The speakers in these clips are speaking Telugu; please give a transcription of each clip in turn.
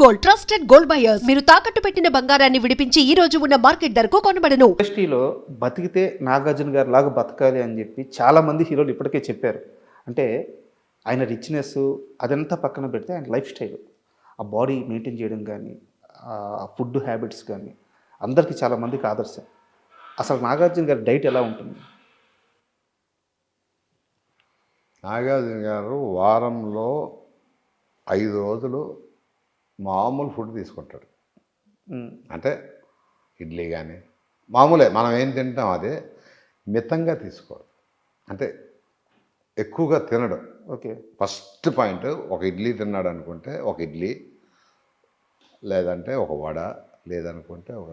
గోల్డ్ ట్రస్టెడ్ గోల్డ్ బయర్స్ మీరు తాకట్టు పెట్టిన బంగారాన్ని విడిపించి ఈ రోజు ఉన్న మార్కెట్ ధరకు కొనబడను. ఇండస్ట్రీలో బతికితే నాగార్జున గారి లాగా బతకాలి అని చెప్పి చాలామంది హీరోలు ఇప్పటికే చెప్పారు. అంటే ఆయన రిచ్నెస్ అదంతా పక్కన పెడితే ఆయన లైఫ్ స్టైల్, ఆ బాడీ మెయింటైన్ చేయడం కానీ, ఆ ఫుడ్ హ్యాబిట్స్ కానీ అందరికీ చాలామందికి ఆదర్శం. అసలు నాగార్జున గారి డైట్ ఎలా ఉంటుంది? నాగార్జున గారు వారంలో 5 రోజులు మామూలు ఫుడ్ తీసుకుంటాడు. అంటే ఇడ్లీ కానీ మామూలే, మనం ఏం తింటాం అదే, మితంగా తీసుకోడు. అంటే ఎక్కువగా తినడు. ఓకే, ఫస్ట్ పాయింట్, ఒక ఇడ్లీ తిన్నాడు అనుకుంటే ఒక ఇడ్లీ, లేదంటే ఒక వడ, లేదనుకుంటే ఒక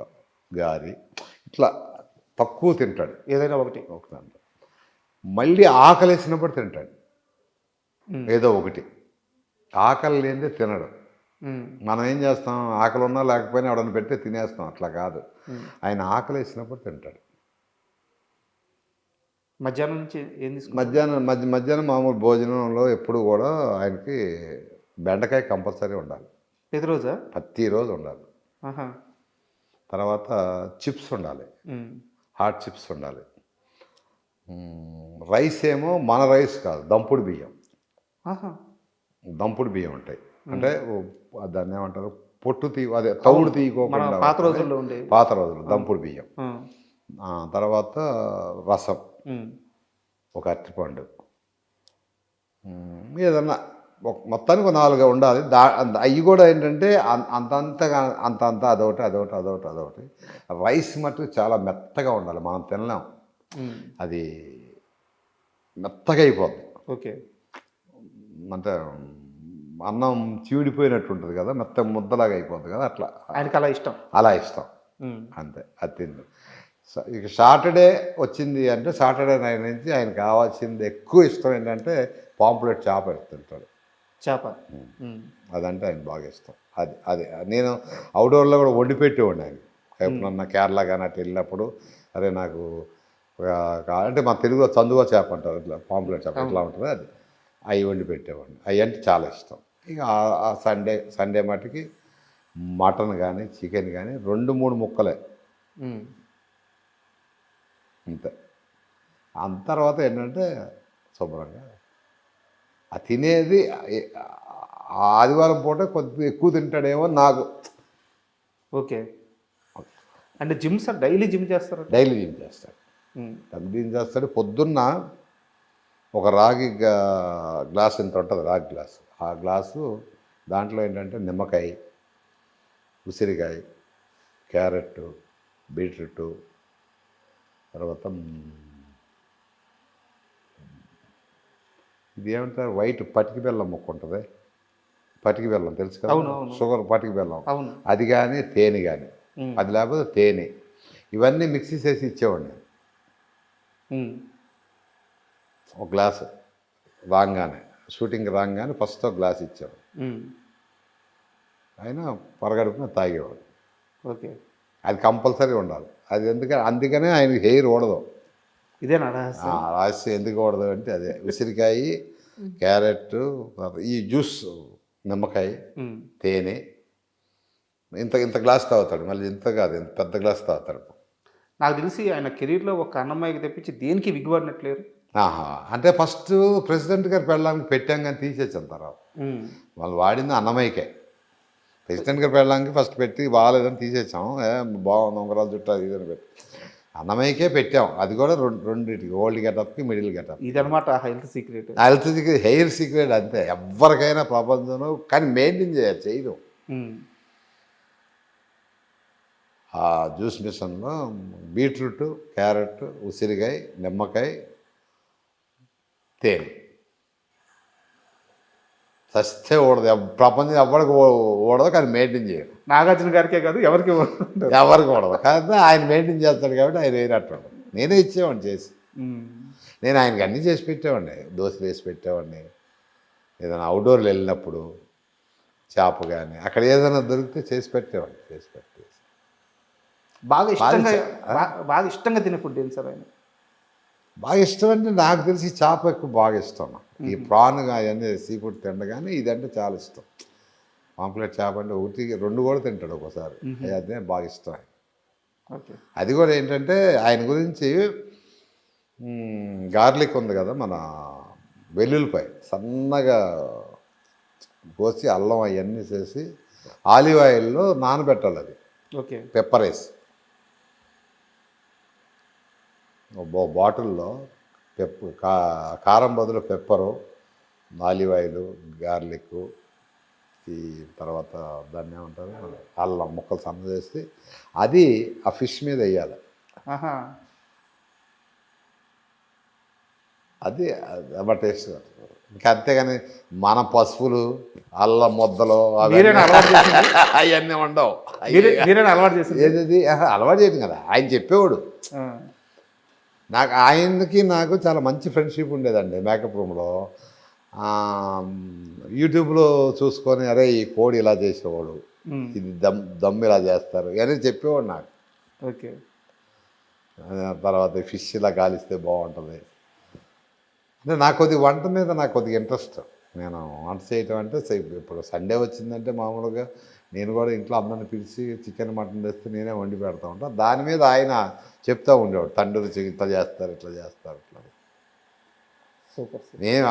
గారి, ఇట్లా తక్కువ తింటాడు. ఏదైనా ఒకటి దాంట్లో మళ్ళీ ఆకలేసినప్పుడు తింటాడు ఏదో ఒకటి. ఆకలి లేనిదే తినడు. మనం ఏం చేస్తాం, ఆకలి ఉన్నా లేకపోయినా ఎవడన్నా పెడితే తినేస్తాం. అట్లా కాదు, ఆయన ఆకలి వేసినప్పుడు తింటాడు. మధ్యాహ్నం నుంచి ఏం తీసుకుంటారు? మధ్యాహ్నం మామూలు భోజనంలో ఎప్పుడు కూడా ఆయనకి బెండకాయ కంపల్సరీ ఉండాలి. ప్రతిరోజు ఉండాలి. తర్వాత చిప్స్ ఉండాలి, హాట్ చిప్స్ ఉండాలి. రైస్ ఏమో మన రైస్ కాదు, దంపుడు బియ్యం. దంపుడు బియ్యం ఉంటాయి, అంటే దాన్ని ఏమంటారు, పొట్టు అదే తౌడు తీయకోకుండా పాత రోజులు దంపుడు బియ్యం. తర్వాత రసం, ఒక అరటిపండు, ఏదన్నా మొత్తానికి 4 ఉండాలి. అవి కూడా ఏంటంటే అంత అదొకటి. రైస్ మట్టుకు చాలా మెత్తగా ఉండాలి, మనం తినలేం. అది మెత్తగా అయిపోద్ది. ఓకే, అంటే అన్నం చీడిపోయినట్టు ఉంటుంది కదా, మెత్త ముద్దలాగా అయిపోద్ది కదా, అట్లా ఆయనకి అలా ఇష్టం. అంతే, అది తింది. ఇక సాటర్డే వచ్చింది అంటే సాటర్డే నైట్ నుంచి ఆయన కావాల్సింది ఎక్కువ ఇష్టం ఏంటంటే పాంప్లెట్ చేప తింటాడు. అదంటే ఆయన బాగా ఇష్టం. అది నేను అవుట్డోర్లో కూడా వండి పెట్టేవాడిని ఆయన. ఎప్పుడన్నా కేరళ కానీ అట్లా వెళ్ళినప్పుడు, అరే నాకు అంటే మా తెలుగులో చందువ చేప అంటారు, ఇట్లా పాంప్లెట్ చేప ఎట్లా ఉంటుంది, అది అవి వండి పెట్టేవాడిని. అవి అంటే చాలా ఇష్టం. ఇక ఆ సండే మటుకి మటన్ కానీ చికెన్ కానీ 2-3 ముక్కలే అంతే. అంత తర్వాత ఏంటంటే శుభ్రంగా ఆ తినేది ఆదివారం పూట కొద్దిగా ఎక్కువ తింటాడేమో నాకు. ఓకే, అంటే డైలీ జిమ్ చేస్తారు? డైలీ జిమ్ చేస్తాడు. జిమ్ చేస్తాడు. పొద్దున్న ఒక రాగి గ్లాస్ ఇంత ఉంటుంది, రాగి గ్లాసు. ఆ గ్లాసు దాంట్లో ఏంటంటే నిమ్మకాయ, ఉసిరికాయ, క్యారెట్, బీట్రూట్, తర్వాత ఇది ఏమంటారు, వైట్ పటికి బెల్లం ముక్క ఉంటుంది. పటికి బెల్లం తెలుసు కదా, షుగర్ పటికి బెల్లం, అది కానీ తేనె కానీ, అది లేకపోతే తేనె, ఇవన్నీ మిక్సీ చేసి ఇచ్చేవాడిని. ఒక గ్లాసు రాగానే, షూటింగ్ రాగానే ఫస్ట్ ఒక గ్లాస్ ఇచ్చాడు. ఆయన పరగడుపున తాగేవాడు. ఓకే, అది కంపల్సరీ ఉండాలి. అది అందుకనే ఆయన హెయిర్ ఓడదు. ఇదేనా రహస్యం? ఎందుకు ఓడదు అంటే అదే, ఉసిరికాయ, క్యారెట్, ఈ జ్యూస్, నిమ్మకాయ, తేనె, ఇంత గ్లాస్ తాగుతాడు. మళ్ళీ ఇంత కాదు, ఇంత పెద్ద గ్లాస్ తాగుతాడు. నాకు తెలిసి ఆయన కెరీర్లో ఒక అన్నమ్మాయికి తెప్పించి దేనికి విగ్గుపడినట్లేరు. అంటే ఫస్ట్ ప్రెసిడెంట్ గారు పెళ్ళడానికి పెట్టాం కానీ తీసేసాం. తర్వాత వాళ్ళు వాడింది అన్నమయ్యకే. ప్రెసిడెంట్ గారు పెళ్ళడానికి ఫస్ట్ పెట్టి బాగాలేదని తీసేసాం. బాగుంది ఉంగరాలు చుట్టూ అది ఇదని పెట్టి అన్నమయ్యకే పెట్టాం. అది కూడా రెండింటికి, ఓల్డ్ గెటప్కి, మిడిల్ గెటప్. ఇదనమాట హెల్త్ సీక్రెట్. హెయిర్ సీక్రెట్ అంతే, ఎవరికైనా ప్రపంచంలో. కానీ మెయింటైన్ చేయరు. ఆ జ్యూస్ మిషన్లో బీట్రూట్, క్యారెట్, ఉసిరికాయ, నిమ్మకాయ, తేనె సస్తే ఓడదు. ప్రపంచం ఎవరికి ఓడదు, కానీ మెయింటైన్ చేయరు. నాగార్జున గారికే కాదు, ఎవరికి ఓడదు. కానీ ఆయన మెయింటైన్ చేస్తాడు కాబట్టి ఆయన వేరేట్టు. నేనే ఇచ్చేవాడిని చేసి. నేను ఆయనకి అన్నీ చేసి పెట్టేవాడిని. దోశలు వేసి పెట్టేవాడిని. ఏదైనా అవుట్డోర్లు వెళ్ళినప్పుడు చేప కానీ అక్కడ ఏదైనా దొరికితే చేసి పెట్టేవాడిని. బాగా ఇష్టంగా తినే ఫుడ్ ఏంటి సార్ ఆయన? బాగా ఇష్టం అంటే నాకు తెలిసి చేప ఎక్కువ బాగా ఇష్టం. ఈ ప్రాన్ అవన్నీ సీ ఫుడ్ తిండ, కానీ ఇదంటే చాలా ఇష్టం. పాంప్లెట్ చేప అంటే ఒకటి 2 కూడా తింటాడు ఒకసారి. అదే బాగా ఇష్టం. ఓకే. అది కూడా ఏంటంటే ఆయన గురించి గార్లిక్ ఉంది కదా, మన వెల్లుల్లిపాయ సన్నగా కోసి అల్లం అవన్నీ చేసి ఆలివ్ ఆయిల్లో నానబెట్టాలి. అది ఓకే. పెప్పర్ వేసి బాటిల్లో కారం బదులు పెప్పరు, ఆలివ్ ఆయిల్, గార్లిక్, ఈ తర్వాత దాన్ని ఏమంటారు అల్లం ముక్కలు సన్న చేసి అది ఆ ఫిష్ మీద వేయాలి. అది టేస్ట్. ఇంకా అంతేగాని మన పసుపులు, అల్లం ముద్దలు అవన్నీ ఉండవు. అలవాటు చేసి ఏది అలవాటు చేయడం కదా, ఆయన చెప్పేవాడు. నాకు ఆయనకి నాకు చాలా మంచి ఫ్రెండ్షిప్ ఉండేదండి మేకప్ రూమ్లో. యూట్యూబ్లో చూసుకొని అరే ఈ కోడి ఇలా చేసేవాడు, ఇది దమ్ ఇలా చేస్తారు అని చెప్పేవాడు నాకు. ఓకే. తర్వాత ఫిష్ ఇలా కాలిస్తే బాగుంటుంది అంటే నాకు కొద్దిగా వంట మీద నాకు కొద్దిగా ఇంట్రెస్ట్. నేను వంట చేయటం అంటే ఇప్పుడు సండే వచ్చిందంటే మామూలుగా నేను కూడా ఇంట్లో అందరిని పిలిచి చికెన్ మటన్ తెస్తే నేనే వండి పెడతా ఉంటాను. దాని మీద ఆయన చెప్తూ ఉండేవాడు, తండ్రి ఇట్లా చేస్తారు ఇట్లా చేస్తారు ఇట్లా. సూపర్. నేను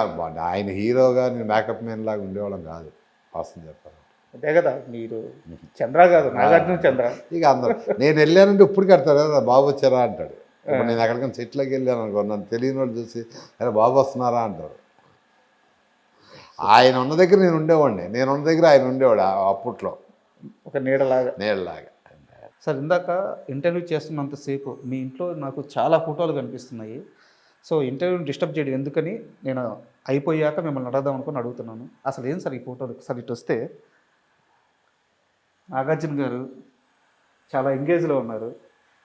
ఆయన హీరోగా నేను మేకప్ మ్యాన్ లాగా ఉండేవాళ్ళం కాదు వాస్తవం చెప్పాను. అదే కదా, మీరు చంద్ర కాదు నాగార్జున చంద్ర. ఇక అందరూ నేను వెళ్ళానంటే ఇప్పుడు కడతాడు కదా బాబు వచ్చారా అంటాడు. ఇప్పుడు నేను ఎక్కడికైనా చెట్లకి వెళ్ళాను అనుకో, నన్ను తెలియని వాళ్ళు చూసి అరే బాబు వస్తున్నారా అంటారు. ఆయన ఉన్న దగ్గర నేను ఉండేవాడిని, నేను ఉన్న దగ్గర ఆయన ఉండేవాడు అప్పట్లో ఒక నీడలాగా. సార్, ఇందాక ఇంటర్వ్యూ చేస్తున్నంతసేపు మీ ఇంట్లో నాకు చాలా ఫోటోలు కనిపిస్తున్నాయి. సో ఇంటర్వ్యూని డిస్టర్బ్ చేయడం ఎందుకని నేను అయిపోయాక మిమ్మల్ని అడగదాం అనుకుని అడుగుతున్నాను. అసలు ఏం సార్ ఈ ఫోటోలు? సార్ ఇటు వస్తే నాగార్జున గారు చాలా ఎంగేజ్లో ఉన్నారు.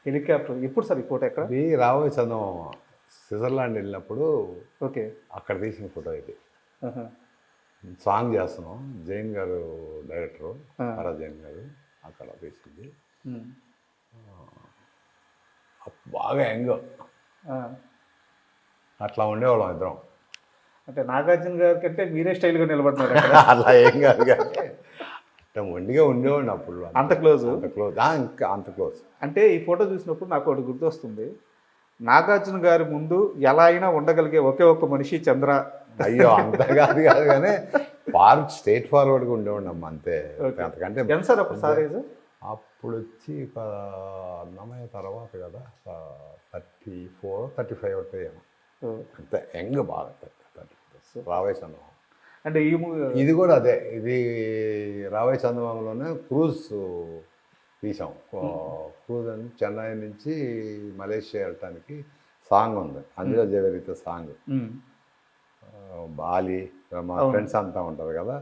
హెలికాప్టర్. ఎప్పుడు సార్ ఈ ఫోటో ఎక్కడ? ఇది రాబోయే చందమామ స్విట్జర్లాండ్ వెళ్ళినప్పుడు ఓకే, అక్కడ తీసిన ఫోటో ఇది. సాంగ్ చేస్తున్నాం, జైన్ గారు డైరెక్టరు, ఆరా జైన్ గారు అక్కడ తీసింది. బాగా యంగ్, అట్లా ఉండేవాళ్ళం ఇద్దరం. అంటే నాగార్జున గారి కంటే మీరే స్టైల్గా నిలబడినారు. అలా ఏం కాదు కానీ మొండిగా ఉండేవాడిని అప్పుడు. అంత క్లోజ్? అంత క్లోజ్, ఇంకా అంత క్లోజ్. అంటే ఈ ఫోటో చూసినప్పుడు నాకు ఒకటి గుర్తొస్తుంది. నాగార్జున గారి ముందు ఎలా అయినా ఉండగలిగే ఒకే ఒక్క మనిషి చంద్ర. అయ్యో అంత కాదు కాదు కానీ స్ట్రేట్ ఫార్వర్డ్గా ఉండేవాడిని అమ్మ, అంతే. అంతకంటే ఎంత సార్ అప్పుడు సారేజ్? అప్పుడు వచ్చి అన్నమయ్య తర్వాత కదా 34, 35 ఉంటాయేమో, అంతే. యంగ్ బాగా 34 రాబోయే చందమామ. అంటే ఈ మూవీ ఇది కూడా అదే, ఇది రాబోయే చందమామలోనే క్రూజ్ తీసాం. క్రూజ్ అని చెన్నై నుంచి మలేషియా వెళ్ళటానికి సాంగ్ ఉంది, అంజలా జవేరితో సాంగ్. బాలి మా ఫ్రెండ్స్ అంతా ఉంటారు కదా,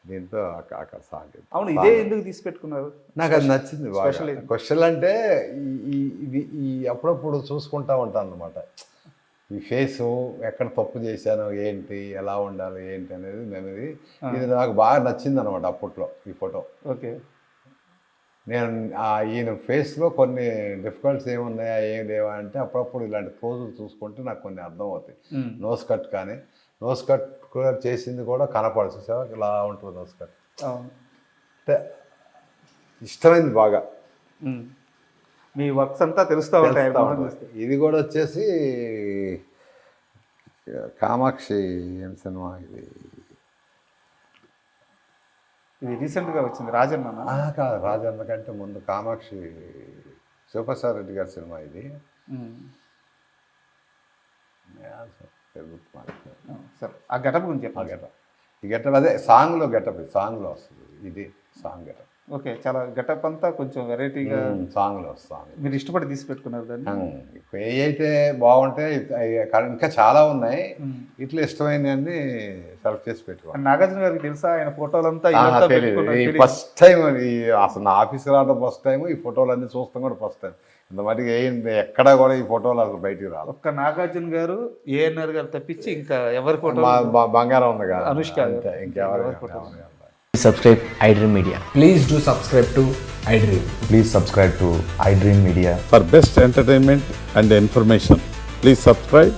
దీంతో అక్కడ సాంగ్. అవును, ఇదే ఎందుకు తీసి పెట్టుకున్నారు? నాకు అది నచ్చింది బాగా. క్వశ్చన్ అంటే ఈ అప్పుడప్పుడు చూసుకుంటా ఉంటాను అనమాట. ఈ ఫేసు ఎక్కడ తప్పు చేశాను, ఏంటి, ఎలా ఉండాలి, ఏంటి అనేది మెమరీ. ఇది నాకు బాగా నచ్చింది అనమాట అప్పట్లో ఈ ఫోటో. ఓకే. నేను ఈయన ఫేస్లో కొన్ని డిఫికల్ట్స్ ఏమున్నాయా ఏం లేవా అంటే అప్పుడప్పుడు ఇలాంటి పోజులు చూసుకుంటే నాకు కొన్ని అర్థం అవుతాయి. నోస్ కట్ కానీ, నోస్ కట్ కూడా చేసింది కూడా కనపడదు, చూసావా ఇలా ఉంటుంది నోస్ కట్. అంటే ఇష్టమైంది బాగా. మీ వర్క్స్ అంతా తెలుస్తూ ఉంటాయి. ఇది కూడా వచ్చేసి కామాక్షి ఏం సినిమా ఇది రీసెంట్గా వచ్చింది, రాజన్న. కాదు, రాజన్న కంటే ముందు కామాక్షి సూపర్స్టార్ రెడ్డి గారి సినిమా ఇది. సార్ ఆ గెటప్ గురించి చెప్పండి. ఈ గెటప్ అదే సాంగ్లో గెటప్, సాంగ్లో వస్తుంది ఇది సాంగ్ గెటప్. ఓకే, చాలా గెటప్ అంతా కొంచెం వెరైటీగా సాంగ్లో వస్తుంది. మీరు ఇష్టపడి తీసి పెట్టుకున్నారు దాన్ని. ఏ అయితే బాగుంటాయి, ఇంకా చాలా ఉన్నాయి, ఇట్లా ఇష్టమైనవన్నీ సెలెక్ట్ చేసి పెట్టుకోండి. నాగార్జున గారికి తెలుసా ఆయన ఫోటోలంతా? ఫస్ట్ టైం అసలు నా ఆఫీస్కి రావడం ఫస్ట్ టైం, ఈ ఫోటోలన్నీ చూస్తాం కూడా ఫస్ట్ టైం. ఇంత మటుకు ఎక్కడా కూడా ఈ ఫోటోలు అసలు బయటికి రాదు. ఒక్క నాగార్జున గారు, ఏఎన్ఆర్ గారు తప్పించి ఇంకా ఎవరి ఫోటో? బంగారం ఉంది కదా, అనుష్క, ఇంకెవరు photo. Subscribe iDream Media. Please do subscribe to iDream. Please subscribe to iDream Media. For best entertainment and information, please subscribe